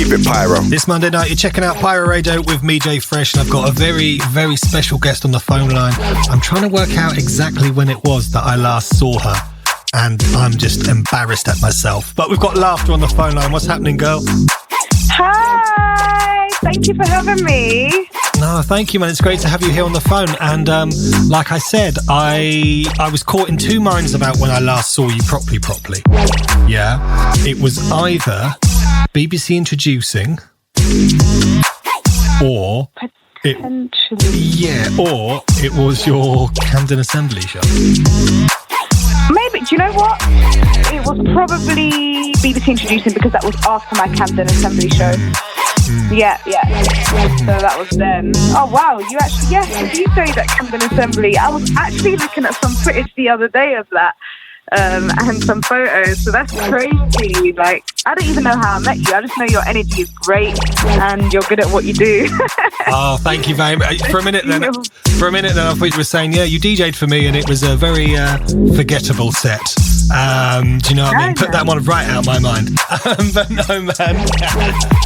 Keep it pyro. This Monday night, you're checking out Pyro Radio with me, Jay Fresh, and I've got a very, very special guest on the phone line. I'm trying to work out exactly when it was that I last saw her, and I'm just embarrassed at myself. But we've got LAUGHTA on the phone line. What's happening, girl? Hi! Thank you for having me. No, thank you, man. It's great to have you here on the phone. And like I said, I was caught in two minds about when I last saw you properly. Yeah. It was either BBC Introducing or or it was your Camden Assembly show. Maybe, do you know what? It was probably BBC Introducing because that was after my Camden Assembly show. Yeah. So that was then. Oh wow, you actually, yes, you say that Camden Assembly. I was actually looking at some footage the other day of that. And some photos, so that's crazy. Like, I don't even know how I met you. I just know your energy is great and you're good at what you do. Oh, thank you very much. For a minute then, I thought you were saying, yeah, you DJ'd for me and it was a very forgettable set. Do you know what I mean? Put that one right out of my mind. But no, man.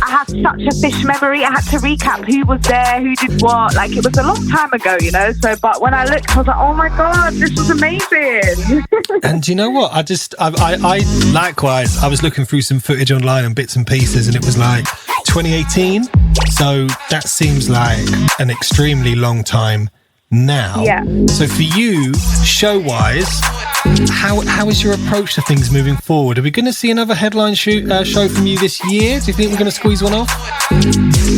I have such a fish memory. I had to recap who was there, who did what. Like, it was a long time ago, you know. So, but when I looked, I was like, oh my God, this was amazing. And do you know what? I likewise, I was looking through some footage online and bits and pieces, and it was like 2018. So that seems like an extremely long time now. Yeah. So for you, show-wise, how is your approach to things moving forward? Are we going to see another headline show from you this year? Do you think we're going to squeeze one off?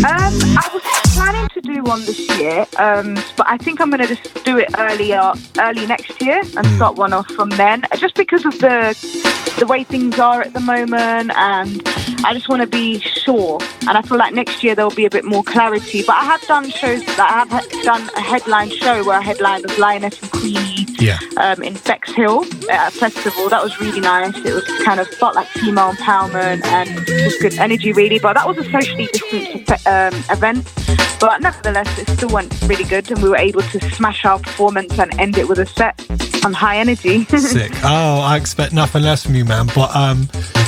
I was planning to do one this year, but I think I'm going to just do it early next year and start one off from then, just because of the way things are at the moment, and I just want to be sure. And I feel like next year there'll be a bit more clarity. But I have done shows, I have done a headline show where I headlined with Lioness and Queenie in Bexhill at a festival. That was really nice. It was kind of felt like female empowerment and just good energy, really. But that was a socially distanced event. But nevertheless, it still went really good, and we were able to smash our performance and end it with a set on high energy. Sick. Oh, I expect nothing less from you, man. But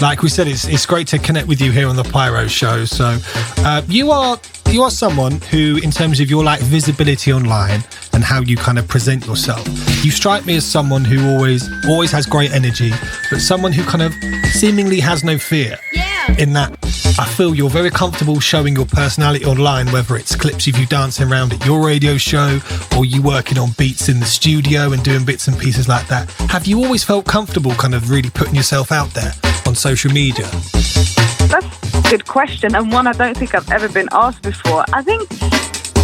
like we said, it's great to connect with you here on the Pyro Show. So you are someone who, in terms of your like visibility online and how you kind of present yourself, you strike me as someone who always has great energy, but someone who kind of seemingly has no fear. In that, I feel you're very comfortable showing your personality online, whether it's clips of you dancing around at your radio show or you working on beats in the studio and doing bits and pieces like that. Have you always felt comfortable kind of really putting yourself out there on social media? That's a good question, and one I don't think I've ever been asked before. I think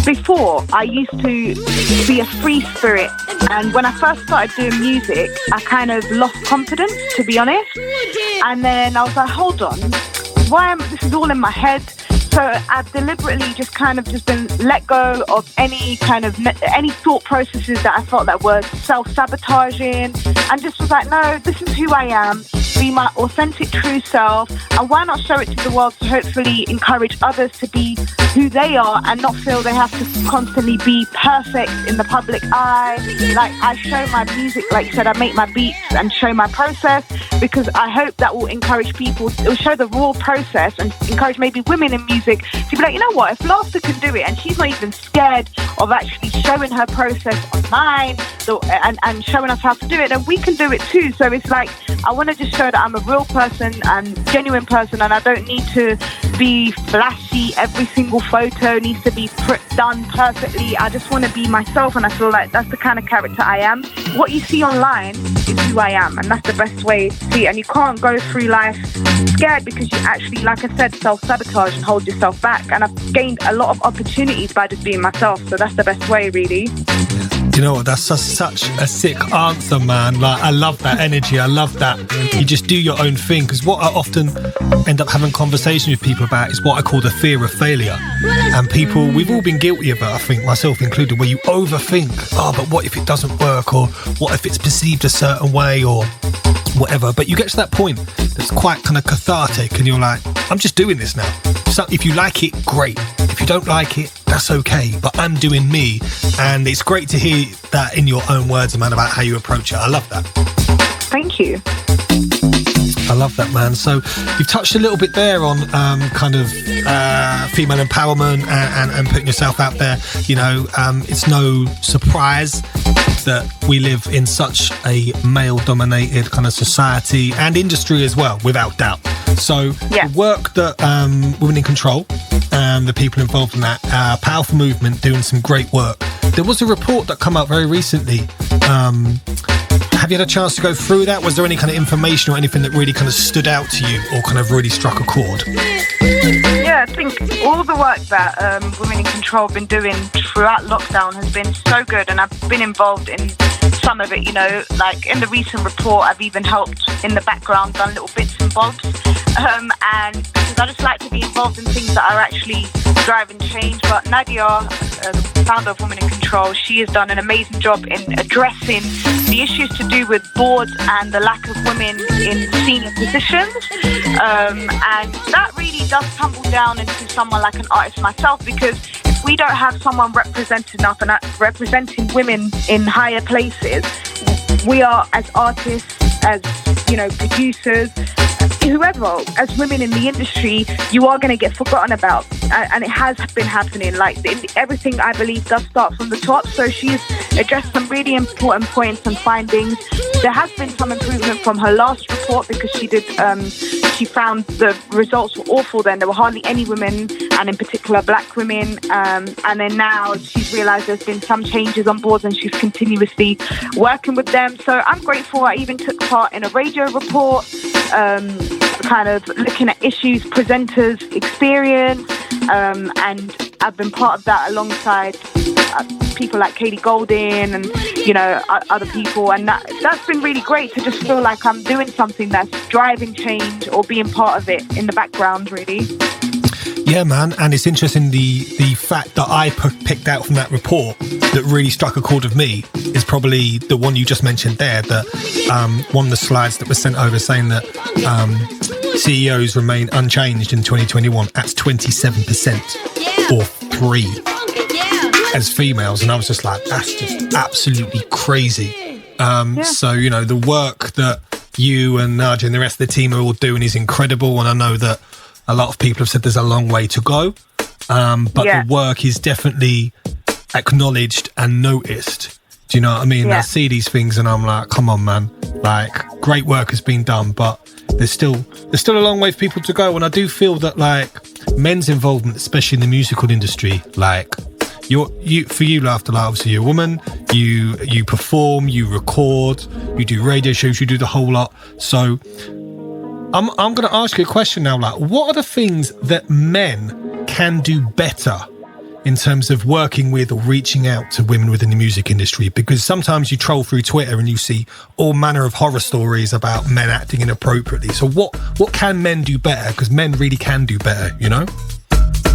before, I used to be a free spirit, and when I first started doing music, I kind of lost confidence, to be honest. And then I was like, hold on, this is all in my head. So I've deliberately just been let go of any thought processes that I felt that were self-sabotaging, and just was like, no, this is who I am. Be my authentic, true self, and why not show it to the world to hopefully encourage others to be who they are and not feel they have to constantly be perfect in the public eye. Like, I show my music, like you said, I make my beats and show my process, because I hope that will encourage people. It will show the raw process and encourage maybe women in music to be like, you know what, if LAUGHTA can do it and she's not even scared of actually showing her process online and showing us how to do it, then we can do it too. So it's like, I want to just show that I'm a real person and genuine person, and I don't need to be flashy. Every single photo needs to be done perfectly. I just want to be myself, and I feel like that's the kind of character I am. What you see online is who I am, and that's the best way to see it. And you can't go through life scared, because you actually, like I said, self-sabotage and hold yourself back. And I've gained a lot of opportunities by just being myself, so that's the best way, really. You know what, that's such a sick answer, man. Like, I love that energy. I love that you just do your own thing, because what I often end up having conversations with people about is what I call the fear of failure. And people, we've all been guilty of it, I think, myself included, where you overthink, but what if it doesn't work, or what if it's perceived a certain way, or whatever. But you get to that point that's quite kind of cathartic, and you're like, I'm just doing this now. So if you like it, great. If you don't like it, that's okay. But I'm doing me, and it's great to hear that in your own words, man, about how you approach it. I love that. Thank you. I love that, man. So you've touched a little bit there on kind of female empowerment and putting yourself out there. You know, it's no surprise that we live in such a male-dominated kind of society and industry as well, without doubt. So the work that Women in Control and the people involved in that powerful movement doing some great work. There was a report that came out very recently. Have you had a chance to go through that? Was there any kind of information or anything that really kind of stood out to you or kind of really struck a chord? Yeah, I think all the work that Women in Control have been doing throughout lockdown has been so good, and I've been involved in some of it, you know, like in the recent report I've even helped in the background, done little bits and bobs, and because I just like to be involved in things that are actually driving change. But Nadia, the founder of Women in Control, she has done an amazing job in addressing the issues to do with boards and the lack of women in senior positions, and that really does tumble down into someone like an artist myself, because if we don't have someone representing up and representing women in higher places, we are, as artists, as, you know, producers, whoever, as women in the industry, you are going to get forgotten about, and it has been happening. Like, everything, I believe, does start from the top. So she's addressed some really important points and findings. There has been some improvement from her last report, because she found the results were awful then. There were hardly any women, and in particular black women, and then now she's realised there's been some changes on boards, and she's continuously working with them. So I'm grateful. I even took part in a radio report, kind of looking at issues, presenters' experience, and I've been part of that alongside people like Katie Goldin and, you know, other people, and that's been really great to just feel like I'm doing something that's driving change or being part of it in the background, really. Yeah, man, and it's interesting, the fact that I picked out from that report that really struck a chord with me is probably the one you just mentioned there, that one of the slides that was sent over saying that CEOs remain unchanged in 2021 at 27% or 3 as females, and I was just like, that's just absolutely crazy. So, you know, the work that you and Nadia and the rest of the team are all doing is incredible, and I know that a lot of people have said there's a long way to go, but the work is definitely acknowledged and noticed. Do you know what I mean? I see these things and I'm like, come on, man, like, great work has been done, but there's still a long way for people to go. And I do feel that, like, men's involvement, especially in the musical industry, like, for you, LAUGHTA, like, obviously you're a woman, you perform, you record, you do radio shows, you do the whole lot. So I'm going to ask you a question now, like, what are the things that men can do better in terms of working with or reaching out to women within the music industry? Because sometimes you troll through Twitter and you see all manner of horror stories about men acting inappropriately. So what can men do better? Because men really can do better, you know?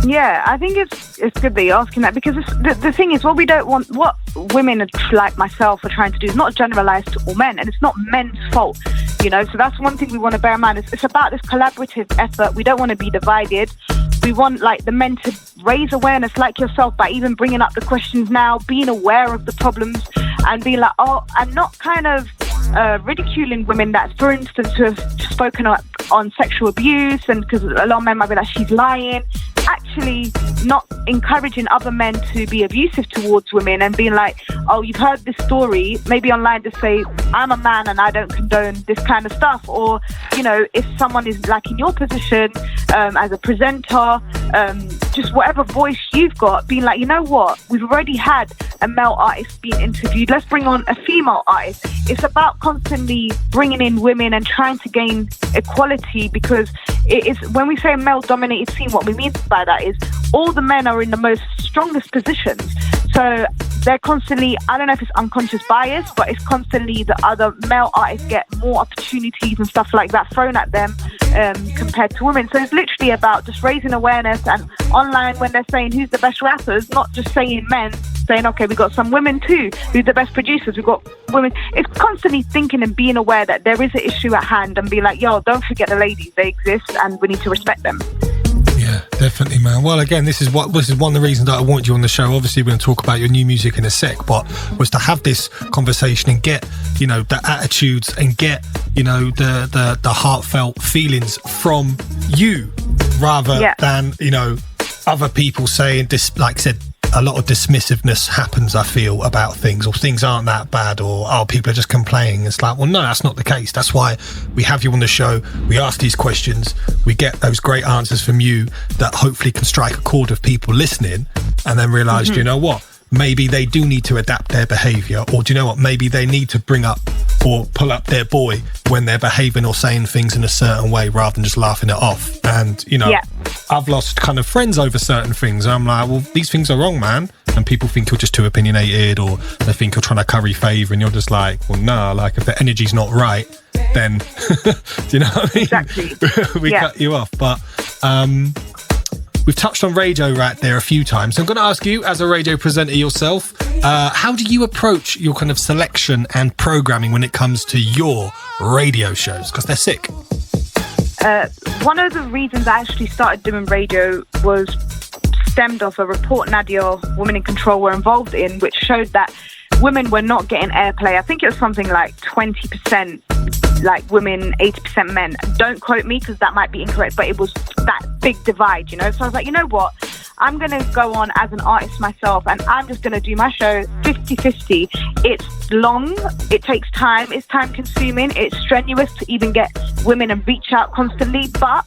Yeah, I think it's good that you're asking that, because the thing is, what women like myself are trying to do is not generalise to all men, and it's not men's fault, you know. So that's one thing we want to bear in mind. It's about this collaborative effort. We don't want to be divided. We want, like, the men to raise awareness, like yourself, by even bringing up the questions now, being aware of the problems, and being like, and not kind of ridiculing women that, for instance, who have spoken on sexual abuse, and because a lot of men might be like, she's lying. Actually not encouraging other men to be abusive towards women, and being like, oh, you've heard this story, maybe online to say, I'm a man and I don't condone this kind of stuff. Or, you know, if someone is like in your position as a presenter, just whatever voice you've got, being like, you know what, we've already had a male artist being interviewed, let's bring on a female artist. It's about constantly bringing in women and trying to gain equality, because it is, when we say a male-dominated scene, what we mean by that is all the men are in the most strongest positions. So they're constantly, I don't know if it's unconscious bias, but it's constantly the other male artists get more opportunities and stuff like that thrown at them compared to women. So it's literally about just raising awareness, and online when they're saying who's the best rappers, not just saying men, saying, okay, we've got some women too, who's the best producers, we've got women. It's constantly thinking and being aware that there is an issue at hand, and be like, yo, don't forget the ladies, they exist and we need to respect them. Yeah, Definitely, man. Well, again, this is one of the reasons that I want you on the show. Obviously, we're going to talk about your new music in a sec, but was to have this conversation and get, you know, the attitudes and get, you know, the heartfelt feelings from you rather than, you know, other people saying this. Like I said, a lot of dismissiveness happens, I feel, about things, or things aren't that bad, or people are just complaining. It's like, well, no, that's not the case. That's why we have you on the show. We ask these questions. We get those great answers from you that hopefully can strike a chord of people listening, and then realise, do you know what? Maybe they do need to adapt their behaviour, or do you know what? Maybe they need to bring up or pull up their boy when they're behaving or saying things in a certain way rather than just laughing it off. And, you know, I've lost kind of friends over certain things. I'm like, well, these things are wrong, man. And people think you're just too opinionated, or they think you're trying to curry favour, and you're just like, well, nah, like if the energy's not right, then, do you know what I mean? Exactly. we cut you off. But, we've touched on radio right there a few times. So I'm going to ask you, as a radio presenter yourself, how do you approach your kind of selection and programming when it comes to your radio shows? Because they're sick. One of the reasons I actually started doing radio was stemmed off a report Nadia, Women in Control, were involved in, which showed that women were not getting airplay. I think it was something like 20% like women, 80% men. Don't quote me because that might be incorrect, but it was that big divide, you know? So I was like, you know what? I'm going to go on as an artist myself, and I'm just going to do my show 50-50. It's long, it takes time, it's time consuming, it's strenuous to even get women and reach out constantly, but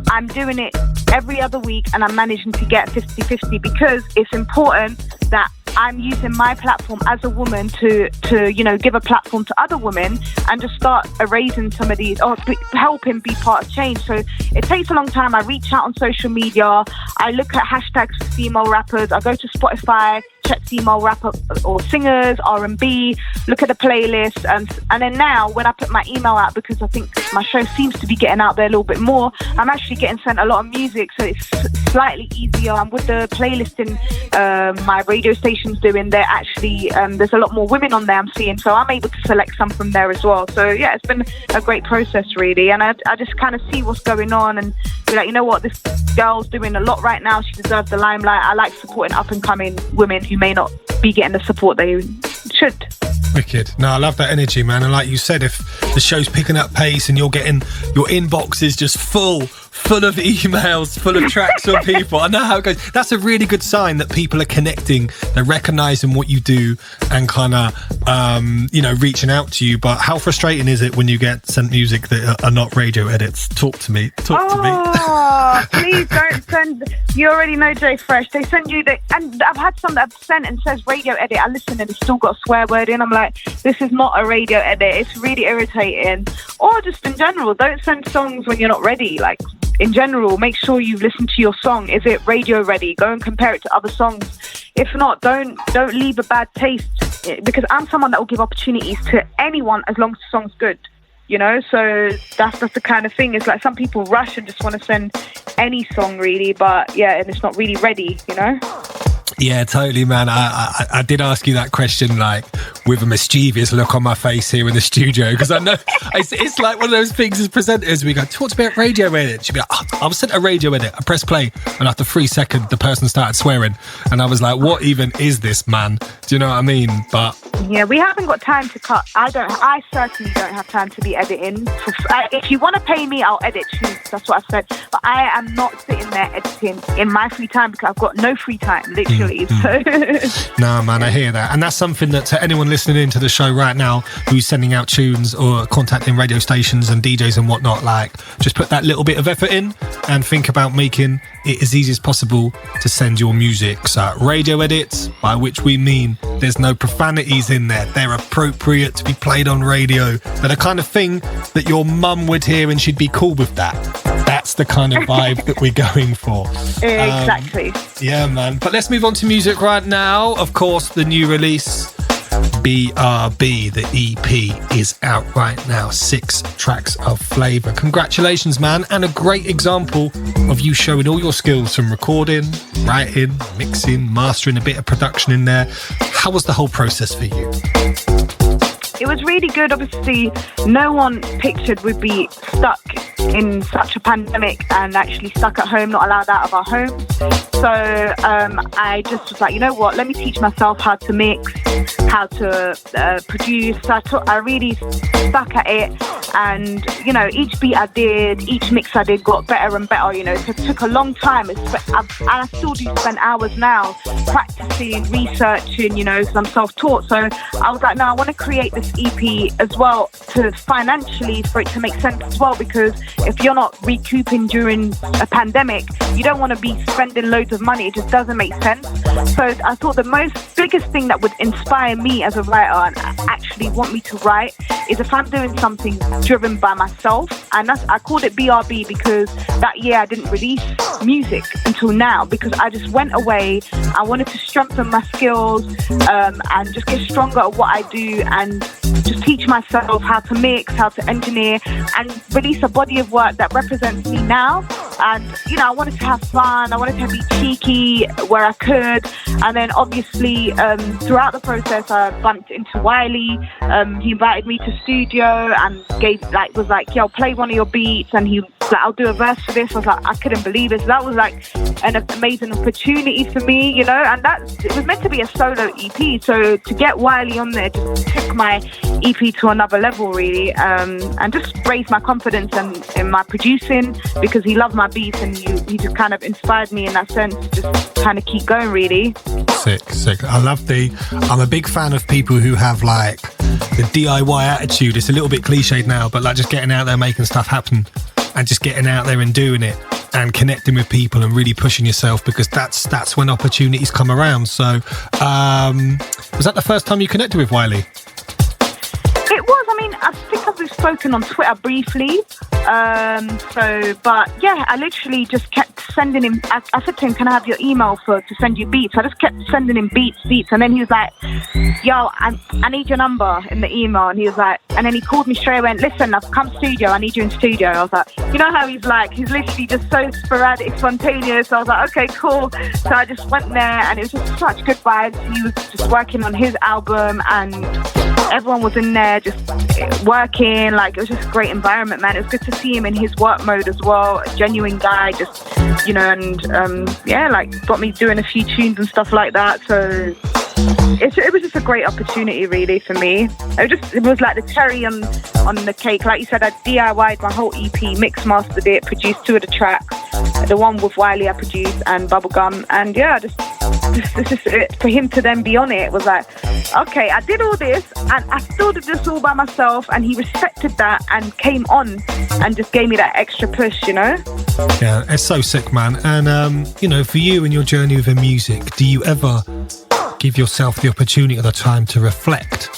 I'm doing it every other week and I'm managing to get 50-50 because it's important that I'm using my platform as a woman to you know, give a platform to other women and just start erasing some of these, or helping be part of change. So it takes a long time. I reach out on social media, I look at hashtags for female rappers, I go to Spotify, check female rapper or singers, R&B, look at the playlist, and then now when I put my email out, because I think my show seems to be getting out there a little bit more, I'm actually getting sent a lot of music, so it's slightly easier. And with the playlisting my radio station's doing, they're actually there's a lot more women on there I'm seeing, so I'm able to select some from there as well. So yeah, it's been a great process really, and I just kind of see what's going on and be like, you know what, this girl's doing a lot right now, she deserves the limelight. I like supporting up and coming women who may not be getting the support they should. Wicked. No, I love that energy, man. And like you said, if the show's picking up pace and you're getting your inbox is just full of emails, full of tracks from people, I know how it goes. That's a really good sign that people are connecting, they're recognizing what you do and kind of you know, reaching out to you. But how frustrating is it when you get sent music that are not radio edits? Talk to me. Please don't send. You already know Jay Fresh, they send you and I've had some that I've sent and says radio edit. I listen and it's still got a swear word in. I'm like, this is not a radio edit. It's really irritating. Or just in general, don't send songs when you're not ready. Like, in general, make sure you listen to your song. Is it radio ready? Go and compare it to other songs. If not, don't leave a bad taste, because I'm someone that will give opportunities to anyone as long as the song's good, you know? So that's the kind of thing. It's like some people rush and just want to send any song really, but yeah, and it's not really ready, you know? Yeah, totally, man. I did ask you that question like with a mischievous look on my face here in the studio, because I know it's like one of those things as presenters, we go, talk about radio edit. She'd be like, oh, I was sent a radio edit. I press play, and after 3 seconds, the person started swearing. And I was like, what even is this, man? Do you know what I mean? But yeah, we haven't got time to cut. I certainly don't have time to be editing. If you want to pay me, I'll edit you. That's what I said. But I am not sitting there editing in my free time because I've got no free time, literally. So. No, man, I hear that. And that's something that to anyone listening into the show right now who's sending out tunes or contacting radio stations and DJs and whatnot, like, just put that little bit of effort in and think about making it as easy as possible to send your music. So radio edits, by which we mean there's no profanities in there. They're appropriate to be played on radio. They're the kind of thing that your mum would hear and she'd be cool with that. That's the kind of vibe that we're going for. Exactly. Yeah, man. But let's move on to music right now. Of course, the new release, BRB, the EP, is out right now. 6 tracks of flavour. Congratulations, man. And a great example of you showing all your skills from recording, writing, mixing, mastering, a bit of production in there. How was the whole process for you? It was really good. Obviously, no one pictured we'd be stuck in such a pandemic and actually stuck at home, not allowed out of our homes. So I just was like, you know what, let me teach myself how to mix, how to produce. So I really stuck at it, and you know, each beat I did, each mix I did got better and better. You know, it took a long time, and I still do spend hours now practicing, researching, you know, because I'm self-taught. So I was like, no, I want to create this EP as well, to financially, for it to make sense as well, because if you're not recouping during a pandemic, you don't want to be spending loads of money. It just doesn't make sense. So I thought the biggest thing that would inspire me as a writer and actually want me to write is if I'm doing something driven by myself. And I called it BRB because that year I didn't release music until now, because I just went away. I wanted to strengthen my skills and just get stronger at what I do, and just teach myself how to mix, how to engineer, and release a body of work that represents me now. And you know, I wanted to have fun, I wanted to be cheeky where I could. And then obviously throughout the process I bumped into Wiley. He invited me to studio and was like, yo, play one of your beats, and he was like, I'll do a verse for this. I was like, I couldn't believe it. So that was like an amazing opportunity for me, you know. And it was meant to be a solo EP, so to get Wiley on there just took my EP to another level, really, and just raised my confidence in my producing, because he loved my beats, and he just kind of inspired me in that sense to just kind of keep going, really. Sick. I'm a big fan of people who have like the DIY attitude. It's a little bit cliched now, but like just getting out there, making stuff happen, and just getting out there and doing it and connecting with people and really pushing yourself, because that's when opportunities come around. So was that the first time you connected with Wiley? It was. I mean, I think we've spoken on Twitter briefly. But yeah, I literally just kept sending him. I said to him, "Can I have your email to send you beats?" I just kept sending him beats, and then he was like, "Yo, I need your number in the email." And he was like, and then he called me straight away and went, "Listen, I've come studio. I need you in studio." I was like, you know how he's like, he's literally just so sporadic, spontaneous. So I was like, okay, cool. So I just went there, and it was just such good vibes. He was just working on his album, and everyone was in there just working. Like, it was just a great environment, man. It was good to see him in his work mode as well. A genuine guy, just, you know, and yeah, like got me doing a few tunes and stuff like that. So it was just a great opportunity, really, for me. It was like the cherry on the cake. Like you said, I DIY'd my whole EP, mix mastered it, produced 2 of the tracks. The one with Wiley I produced, and Bubblegum. And yeah, just for him to then be on it was like, okay, I did all this and I still did this all by myself, and he respected that and came on and just gave me that extra push, you know? Yeah, it's so sick, man. And you know, for you and your journey with the music, do you ever give yourself the opportunity or the time to reflect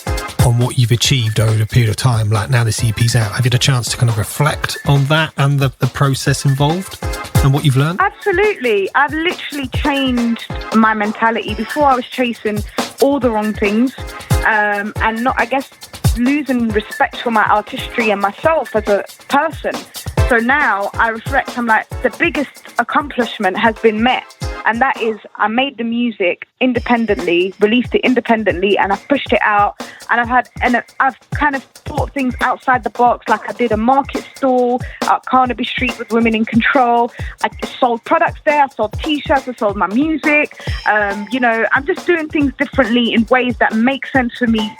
on what you've achieved over a period of time? Like, now this EP's out, have you had a chance to kind of reflect on that and the process involved and what you've learned? Absolutely. I've literally changed my mentality. Before, I was chasing all the wrong things, and not, I guess, losing respect for my artistry and myself as a person. So now I reflect, I'm like, the biggest accomplishment has been met. And that is, I made the music independently, released it independently, and I've pushed it out. And I've kind of thought things outside the box. Like, I did a market stall at Carnaby Street with Women in Control. I sold products there. I sold T-shirts. I sold my music. You know, I'm just doing things differently in ways that make sense for me.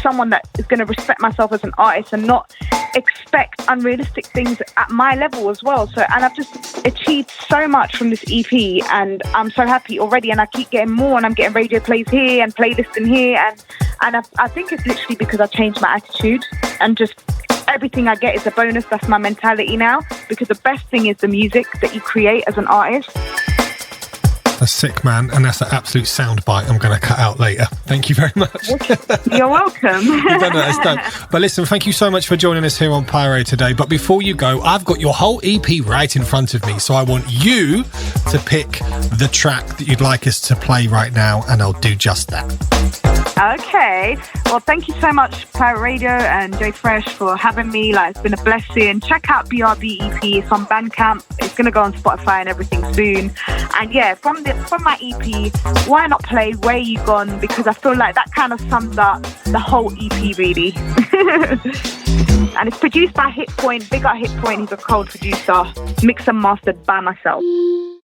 Someone that is going to respect myself as an artist and not expect unrealistic things at my level as well. So, and I've just achieved so much from this EP, and I'm so happy already, and I keep getting more, and I'm getting radio plays here and playlists in here, and I think it's literally because I changed my attitude, and just everything I get is a bonus. That's my mentality now, because the best thing is the music that you create as an artist. That's sick, man. And that's an absolute soundbite I'm going to cut out later. Thank you very much. You're welcome. You've done that. It's done. But listen, thank you so much for joining us here on Pyro today. But before you go, I've got your whole EP right in front of me. So I want you to pick the track that you'd like us to play right now, and I'll do just that. Okay. Well, thank you so much, Pyro Radio and Jay Fresh, for having me. Like, it's been a blessing. Check out BRB EP. It's on Bandcamp. It's going to go on Spotify and everything soon. And yeah, from my EP, why not play Where You Gone? Because I feel like that kind of sums up the whole EP, really. And it's produced by Hit Point. Big up Hit Point. He's a cold producer. Mixed and mastered by myself.